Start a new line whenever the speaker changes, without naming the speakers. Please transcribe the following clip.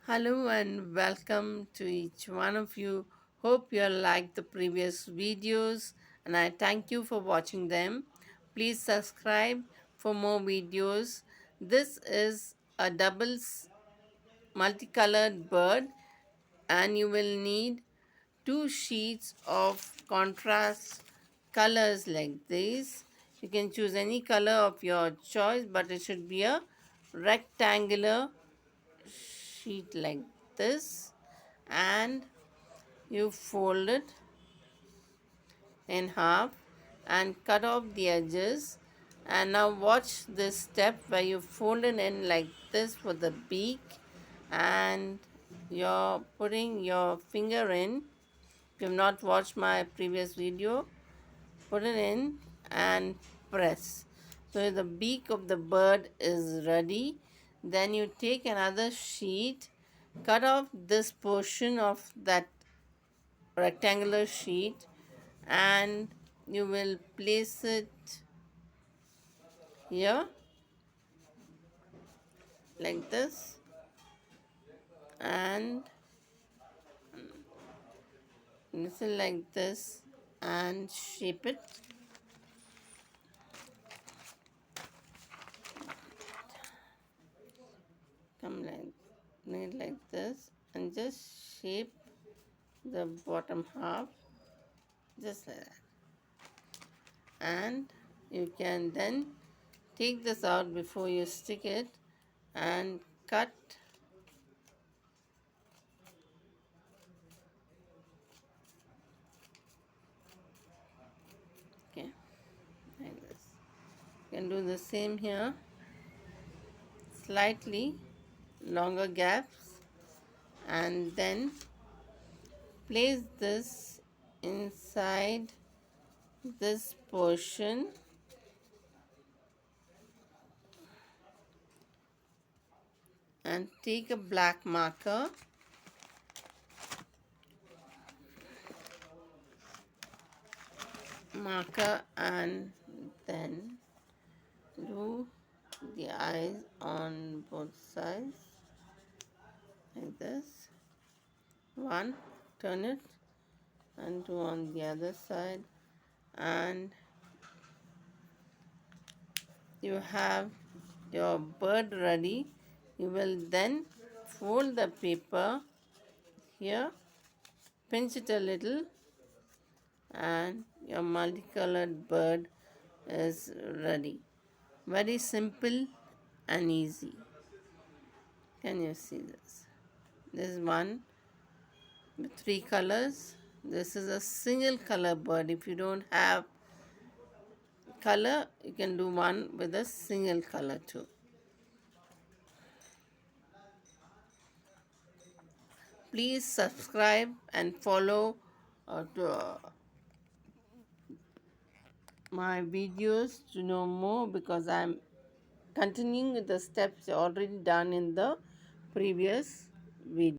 Hello and welcome to each one of you. Hope you liked the previous videos and I thank you for watching them. Please subscribe for more videos. This is a multicolored bird and you will need two sheets of contrast colors like this. You can choose any color of your choice, but it should be a rectangular sheet like this, and you fold it in half and cut off the edges. And now watch this step where you fold it in like this for the beak, and you're putting your finger in. If you have not watched my previous video, put it in and press. So the beak of the bird is ready. Then you take another sheet, cut off this portion of that rectangular sheet, and you will place it here like this, and this is like this, and shape it. Come like this, and just shape the bottom half just like that. And you can then take this out before you stick it and cut okay like this. You can do the same here, slightly longer gaps, and then place this inside this portion and take a black marker and then do the eyes on both sides like this. One, turn it and do on the other side, and you have your bird ready. You will then fold the paper here, pinch it a little, and your multicolored bird is ready. Very simple and easy. Can you see this? This is one with three colors. This is a single color bird. If you don't have color, you can do one with a single color too. Please subscribe and follow my videos to know more, because I'm continuing with the steps already done in the previous video.